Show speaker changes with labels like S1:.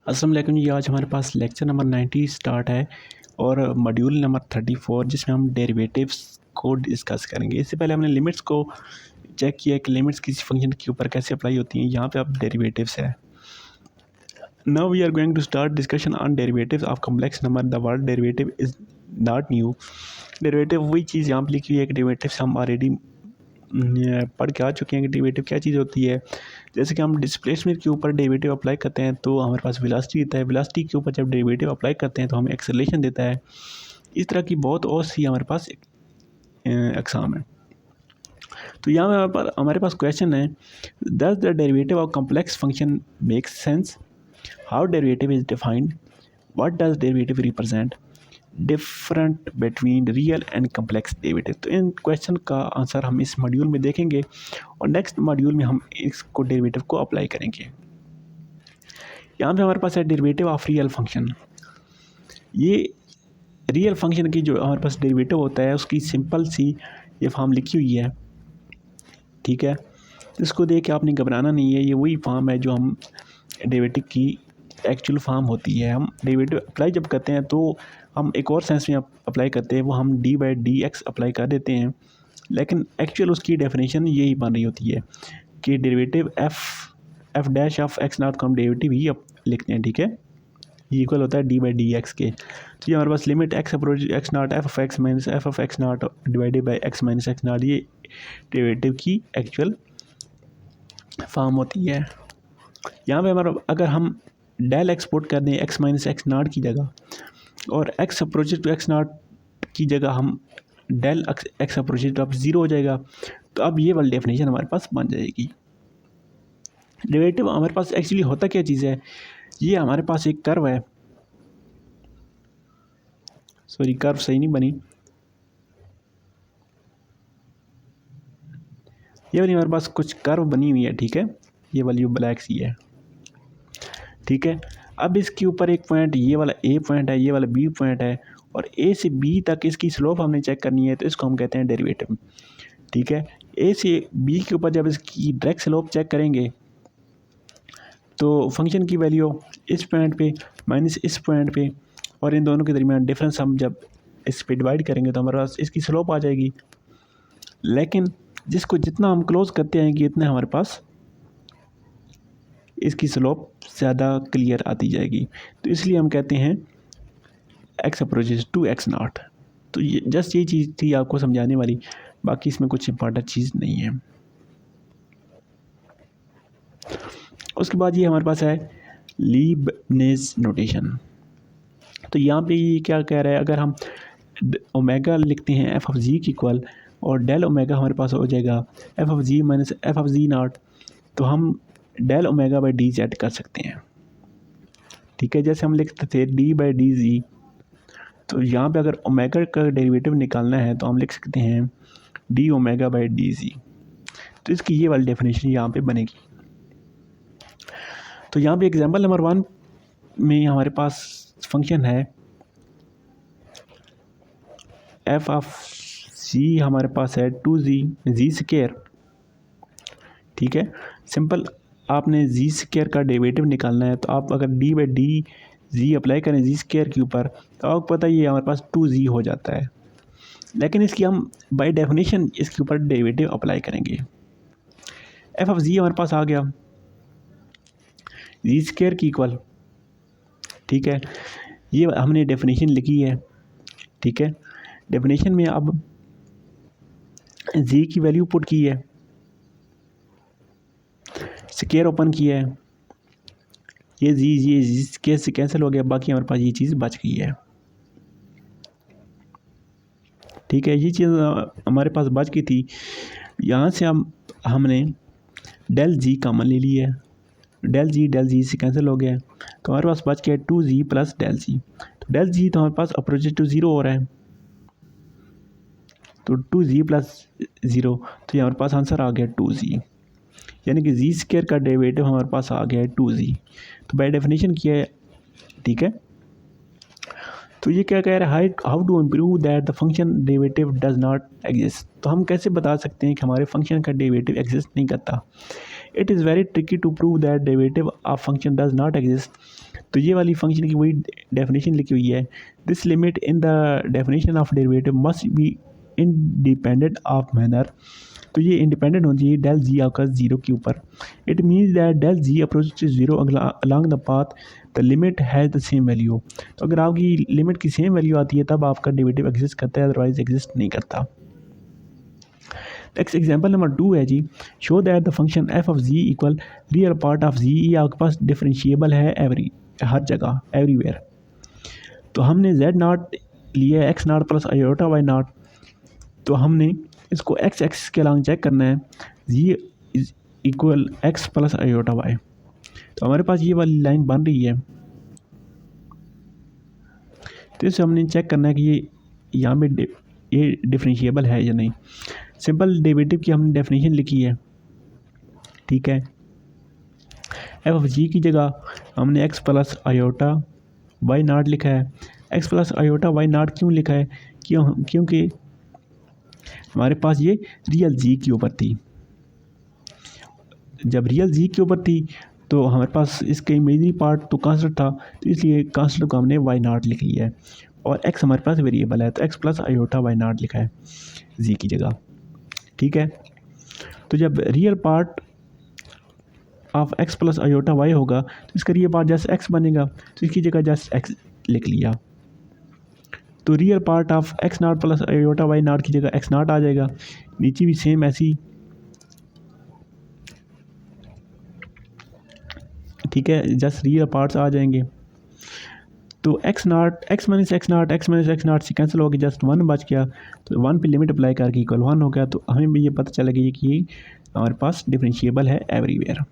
S1: अस्सलाम वालेकुम जी। आज हमारे पास लेक्चर नंबर 90 स्टार्ट है और मॉड्यूल नंबर 34 जिसमें हम डेरिवेटिव्स को डिस्कस करेंगे। इससे पहले हमने लिमिट्स को चेक किया कि लिमिट्स किसी फंक्शन के ऊपर कैसे अप्लाई होती हैं। यहाँ पे अब डेरिवेटिव्स है। Now we are going to start discussion on derivatives of complex number. The word derivative is not new. Derivative वही चीज़ यहाँ पर लिखी हुई है कि डेरिवेटिव्स हम ऑलरेडी पढ़ के आ चुके हैं कि डेरिवेटिव क्या चीज़ होती है। जैसे कि हम डिस्प्लेसमेंट के ऊपर डेरिवेटिव अप्लाई करते हैं तो हमारे पास वेलोसिटी देता है। वेलोसिटी के ऊपर जब डेरिवेटिव अप्लाई करते हैं तो हमें एक्सेलरेशन देता है। इस तरह की बहुत और सी हमारे पास एग्जाम है। तो यहाँ पर हमारे पास क्वेश्चन है, does the derivative of complex function make sense? How derivative is defined? What does derivative represent? Different between real and complex derivative. तो इन क्वेश्चन का आंसर हम इस मॉड्यूल में देखेंगे और नेक्स्ट मॉड्यूल में हम इसको डेरिवेटिव को अप्लाई करेंगे। यहाँ पे हमारे पास है डेरिवेटिव ऑफ रियल फंक्शन। ये रियल फंक्शन की जो हमारे पास डेरिवेटिव होता है उसकी सिंपल सी ये फॉर्म लिखी हुई है, ठीक है। इसको देख के आपने घबराना नहीं है, ये वही फॉर्म है जो हम डेरिवेटिव की एक्चुअल फॉर्म होती है। हम डेरिवेटिव अप्लाई जब करते हैं तो हम एक और सेंस में अप्लाई करते हैं, वो हम d/dx अप्लाई कर देते हैं, लेकिन एक्चुअल उसकी डेफिनेशन यही बन रही होती है कि derivative f dash of x not का हम डेरिवेटिव ही लिखते हैं, ठीक है। ये इक्वल होता है d/dx के। तो ये हमारे पास limit x approach x not f of x minus f of x not divided by x minus x not, ये डेरिवेटिव की एक्चुअल फॉर्म होती है। यहाँ पे हमारा अगर हम डेल एक्सपोर्ट कर दें x माइनस x नॉट की जगह और x approaches to x nought की जगह हम डेल x अप्रोचेज टू अब 0 हो जाएगा, तो अब ये वाली डेफिनेशन हमारे पास बन जाएगी। डेरिवेटिव हमारे पास एक्चुअली होता क्या चीज़ है, ये हमारे पास एक कर्व है, सॉरी कर्व सही नहीं बनी, ये वाली हमारे पास कुछ कर्व बनी हुई है, ठीक है। ये वाली ब्लैक सी है, ठीक है। अब इसके ऊपर एक पॉइंट ये वाला ए पॉइंट है, ये वाला बी पॉइंट है और ए से बी तक इसकी स्लोप हमने चेक करनी है, तो इसको हम कहते हैं डेरिवेटिव, ठीक है। ए से बी के ऊपर जब इसकी डायरेक्ट स्लोप चेक करेंगे तो फंक्शन की वैल्यू इस पॉइंट पे माइनस इस पॉइंट पे और इन दोनों के दरमियान डिफरेंस हम जब इस पे डिवाइड करेंगे तो हमारे पास इसकी स्लोप आ जाएगी। लेकिन जिसको जितना हम क्लोज करते आएंगे इतने हमारे पास इसकी स्लोप ज़्यादा क्लियर आती जाएगी, तो इसलिए हम कहते हैं x approaches to x nought. तो ये जस्ट ये चीज़ थी आपको समझाने वाली, बाकी इसमें कुछ इंपॉर्टेंट चीज़ नहीं है। उसके बाद ये हमारे पास है लीबनिज़ नोटेशन। तो यहाँ पे ये क्या कह रहा है, अगर हम ओमेगा लिखते हैं f ऑफ z की इक्वल और डेल ओमेगा हमारे पास हो जाएगा f of z minus f of z nought, तो हम del omega by d z कर सकते हैं, ठीक है। जैसे हम लिखते थे d/dz, तो यहाँ पे अगर ओमेगा का डेरिवेटिव निकालना है तो हम लिख सकते हैं d ओमेगा बाई dz। तो इसकी ये वाली डेफिनेशन यहाँ पे बनेगी। तो यहाँ पे एग्जांपल नंबर 1 में हमारे पास फंक्शन है f ऑफ z, हमारे पास है 2z स्क्वायर, ठीक है। सिंपल आपने जी स्क्वायर का डेरिवेटिव निकालना है, तो आप अगर d/dz अप्लाई करें जी स्क्वायर के ऊपर तो आपको पता ही है हमारे पास 2z हो जाता है। लेकिन इसकी हम बाय डेफिनेशन इसके ऊपर डेरिवेटिव अप्लाई करेंगे। f ऑफ z हमारे पास आ गया जी स्क्वायर की इक्वल, ठीक है। ये हमने डेफिनेशन लिखी है, ठीक है। डेफिनेशन में अब z की वैल्यू पुट की है, स्क्वायर ओपन किया है, ये जी स्क्वायर से कैंसिल हो गया, बाकी हमारे पास ये चीज़ बच गई है, ठीक है। ये चीज़ हमारे पास बच गई थी। यहाँ से हमने डेल जी कॉमन ले ली है, डेल जी से कैंसिल हो गया, तो हमारे पास बच गया 2z प्लस डेल जी। तो डेल जी तो हमारे पास अप्रोचेज टू 0 हो रहा है, तो 2z प्लस 0, तो ये हमारे पास आंसर आ गया 2z, यानी कि जी स्क्वायर का डेरिवेटिव हमारे पास आ गया है 2z। तो बाय डेफिनेशन किया है, ठीक है। तो ये क्या कह रहा है, how to improve that the function derivative does not exist. तो हम कैसे बता सकते हैं कि हमारे फंक्शन का डेरिवेटिव एग्जिस्ट नहीं करता। It is very tricky to prove that derivative of function does not exist. तो ये वाली फंक्शन की वही डेफिनेशन लिखी हुई है, this limit in the definition of derivative must be independent of manner. तो ये इंडिपेंडेंट होनी चाहिए डेल जी आपका जीरो के ऊपर। It means that del g approach zero along the path the limit has the same value. तो अगर आपकी लिमिट की सेम वैल्यू आती है तब आपका डेरिवेटिव एग्जिस्ट करता है, अदरवाइज एग्जिस्ट नहीं करता। नेक्स्ट एग्जांपल नंबर 2 है जी, show that the function f of z equal real part of z, ये आपके पास डिफरेंशिएबल है हर जगह एवरीवेयर। तो हमने जेड नॉट लिया है x not plus iota y not, तो हमने इसको एक्स एक्सिस के अलॉन्ग चेक करना है, z is equal x plus iota y. तो हमारे पास ये वाली लाइन बन रही है, तो इसे हमने चेक करना है कि ये यहाँ पे ये डिफरेंशिएबल है या नहीं। सिंपल डेरिवेटिव की हमने डेफिनेशन लिखी है, ठीक है। एफ ऑफ जी की जगह हमने x plus iota y not लिखा है। X plus iota y not क्यों लिखा है, क्योंकि हमारे पास ये रियल जी के ऊपर थी। जब रियल जी के ऊपर थी तो हमारे पास इसका इमेजनरी पार्ट तो कांस्टेंट था, तो इसलिए कांस्टेंट को हमने वाई नॉट लिख लिया है, और एक्स हमारे पास वेरिएबल है, तो x plus iota y not लिखा है जी की जगह, ठीक है। तो जब real part of x plus iota y होगा तो इसका रियल पार्ट जस्ट एक्स बनेगा, तो इसकी जगह जस्ट एक्स लिख लिया। तो real part of x not plus iota y nought की जगह एक्स नॉट आ जाएगा। नीचे भी सेम ऐसी, ठीक है, जस्ट रियल पार्ट्स आ जाएंगे। तो x not x minus x not x minus x not से कैंसिल हो गया, जस्ट वन बच गया, तो वन पे लिमिट अप्लाई करके इक्वल वन हो गया। तो हमें भी ये पता चला गया कि ये हमारे पास डिफरेंशिएबल है एवरीवेयर।